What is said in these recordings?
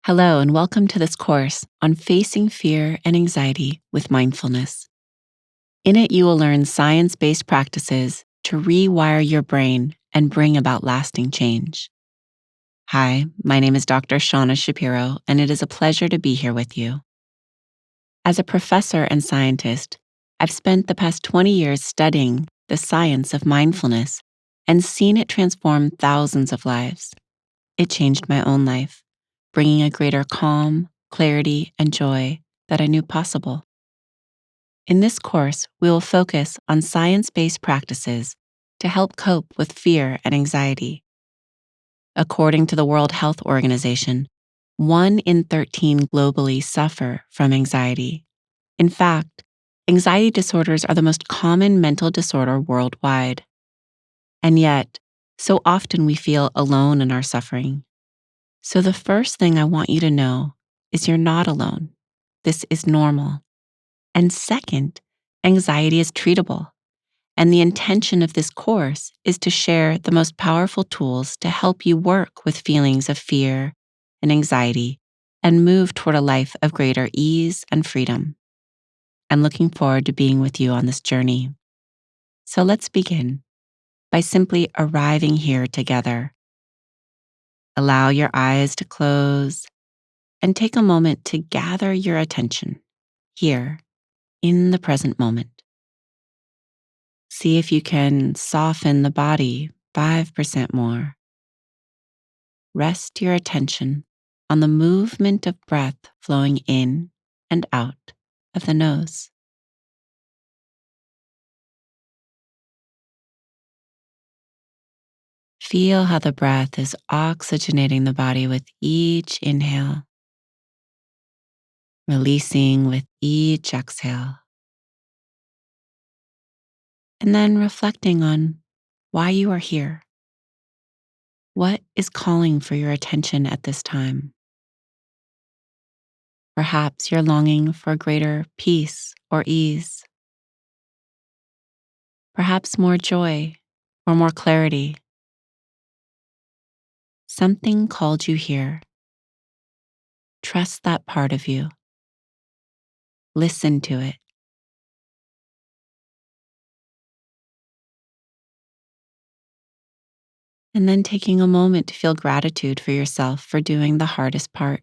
Hello, and welcome to this course on facing fear and anxiety with mindfulness. In it, you will learn science based practices to rewire your brain and bring about lasting change. Hi, my name is Dr. Shauna Shapiro, and it is a pleasure to be here with you. As a professor and scientist, I've spent the past 20 years studying the science of mindfulness and seen it transform thousands of lives. It changed my own life, bringing a greater calm, clarity, and joy that I knew possible. In this course, we will focus on science-based practices to help cope with fear and anxiety. According to the World Health Organization, 1 in 13 globally suffer from anxiety. In fact, anxiety disorders are the most common mental disorder worldwide. And yet, so often we feel alone in our suffering. So the first thing I want you to know is you're not alone. This is normal. And second, anxiety is treatable. And the intention of this course is to share the most powerful tools to help you work with feelings of fear and anxiety and move toward a life of greater ease and freedom. I'm looking forward to being with you on this journey. So let's begin by simply arriving here together. Allow your eyes to close and take a moment to gather your attention here in the present moment. See if you can soften the body 5% more. Rest your attention on the movement of breath flowing in and out of the nose. Feel how the breath is oxygenating the body with each inhale, releasing with each exhale, and then reflecting on why you are here. What is calling for your attention at this time? Perhaps you're longing for greater peace or ease, perhaps more joy or more clarity. Something called you here. Trust that part of you. Listen to it. And then taking a moment to feel gratitude for yourself for doing the hardest part,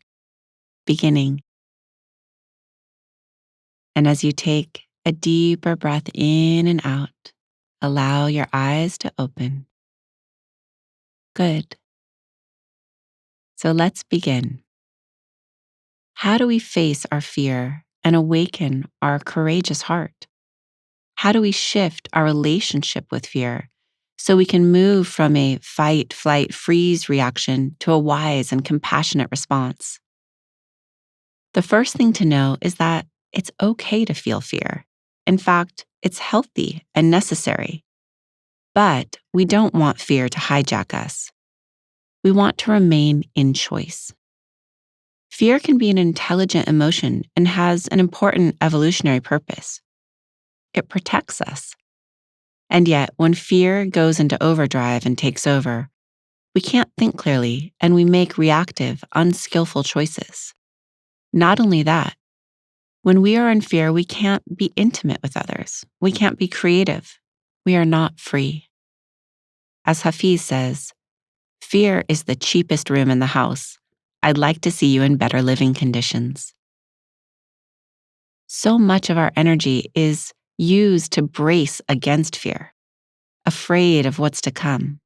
beginning. And as you take a deeper breath in and out, allow your eyes to open. Good. So let's begin. How do we face our fear and awaken our courageous heart? How do we shift our relationship with fear so we can move from a fight, flight, freeze reaction to a wise and compassionate response? The first thing to know is that it's okay to feel fear. In fact, it's healthy and necessary. But we don't want fear to hijack us. We want to remain in choice. Fear can be an intelligent emotion and has an important evolutionary purpose. It protects us. And yet, when fear goes into overdrive and takes over, we can't think clearly and we make reactive, unskillful choices. Not only that, when we are in fear, we can't be intimate with others. We can't be creative. We are not free. As Hafiz says, fear is the cheapest room in the house. I'd like to see you in better living conditions. So much of our energy is used to brace against fear, afraid of what's to come.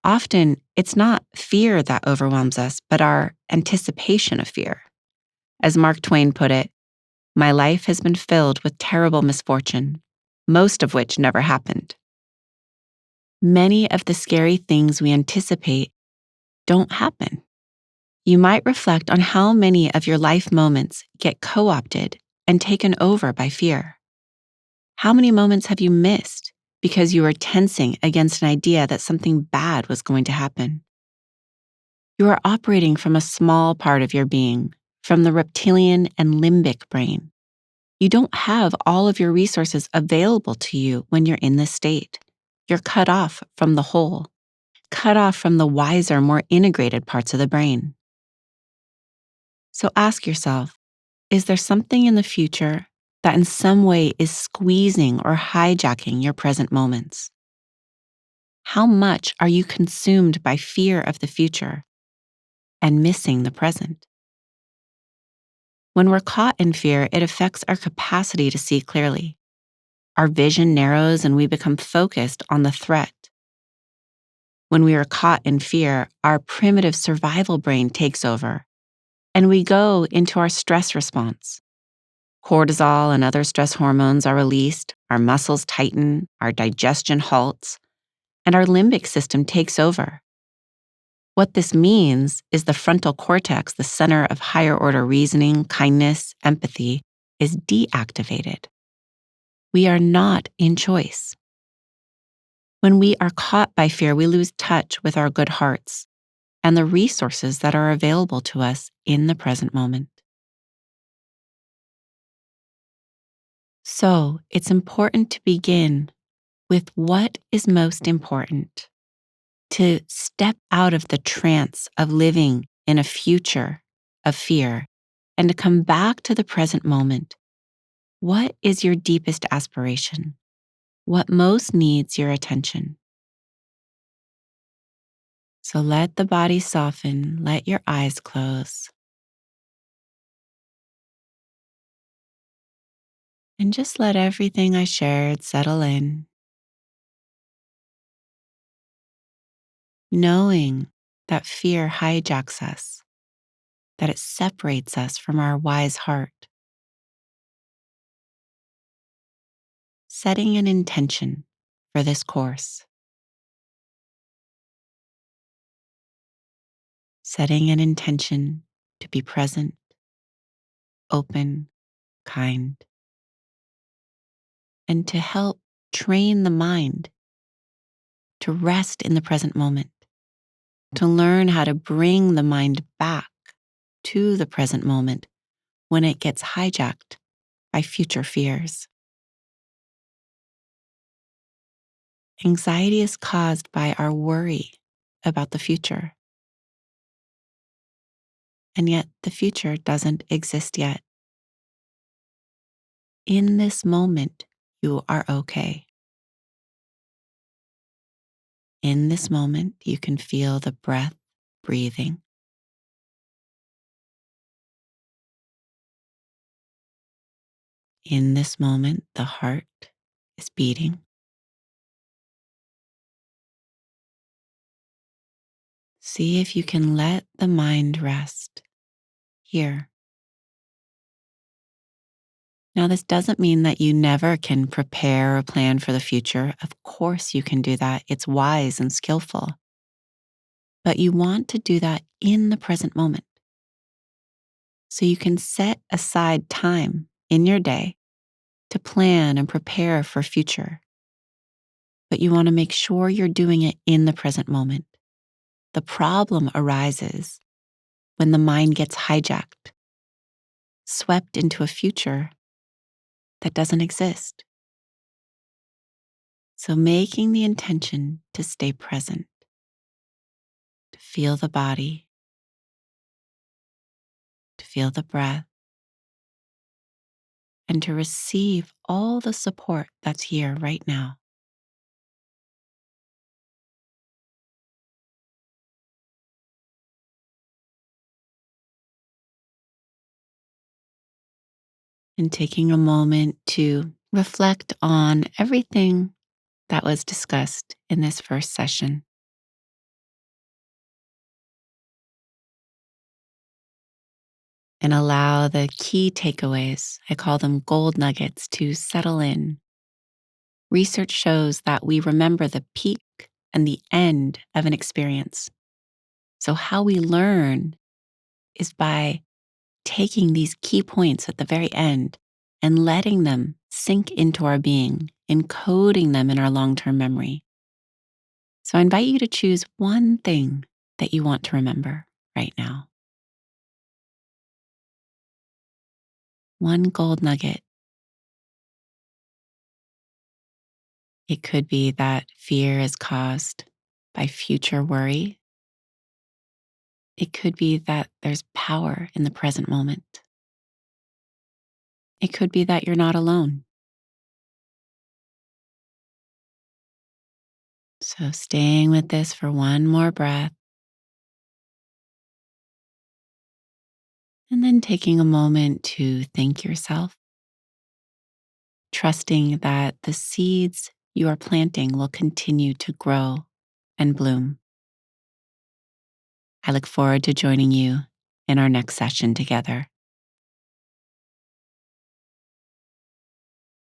Often, it's not fear that overwhelms us, but our anticipation of fear. As Mark Twain put it, my life has been filled with terrible misfortune, most of which never happened. Many of the scary things we anticipate don't happen. You might reflect on how many of your life moments get co-opted and taken over by fear. How many moments have you missed because you were tensing against an idea that something bad was going to happen? You are operating from a small part of your being, from the reptilian and limbic brain. You don't have all of your resources available to you when you're in this state. You're cut off from the whole, cut off from the wiser, more integrated parts of the brain. So ask yourself, is there something in the future that in some way is squeezing or hijacking your present moments? How much are you consumed by fear of the future and missing the present? When we're caught in fear, it affects our capacity to see clearly. Our vision narrows and we become focused on the threat. When we are caught in fear, our primitive survival brain takes over and we go into our stress response. Cortisol and other stress hormones are released, our muscles tighten, our digestion halts, and our limbic system takes over. What this means is the frontal cortex, the center of higher order reasoning, kindness, empathy, is deactivated. We are not in choice. When we are caught by fear, we lose touch with our good hearts and the resources that are available to us in the present moment. So it's important to begin with what is most important, to step out of the trance of living in a future of fear and to come back to the present moment. What is your deepest aspiration? What most needs your attention? So let the body soften, let your eyes close, and just let everything I shared settle in, knowing that fear hijacks us, that it separates us from our wise heart. Setting an intention for this course, setting an intention to be present, open, kind, and to help train the mind to rest in the present moment, to learn how to bring the mind back to the present moment when it gets hijacked by future fears. Anxiety is caused by our worry about the future, and yet the future doesn't exist yet. In this moment, you are okay. In this moment, you can feel the breath breathing. In this moment, the heart is beating. See if you can let the mind rest here. Now, this doesn't mean that you never can prepare or plan for the future. Of course, you can do that. It's wise and skillful. But you want to do that in the present moment. So you can set aside time in your day to plan and prepare for future. But you want to make sure you're doing it in the present moment. The problem arises when the mind gets hijacked, swept into a future that doesn't exist. So making the intention to stay present, to feel the body, to feel the breath, and to receive all the support that's here right now. And taking a moment to reflect on everything that was discussed in this first session. And allow the key takeaways, I call them gold nuggets, to settle in. Research shows that we remember the peak and the end of an experience. So, how we learn is by taking these key points at the very end and letting them sink into our being, encoding them in our long term memory. So, I invite you to choose one thing that you want to remember right now. One gold nugget. It could be that fear is caused by future worry. It could be that there's power in the present moment. It could be that you're not alone. So, staying with this for one more breath, and then taking a moment to thank yourself, trusting that the seeds you are planting will continue to grow and bloom. I look forward to joining you in our next session together.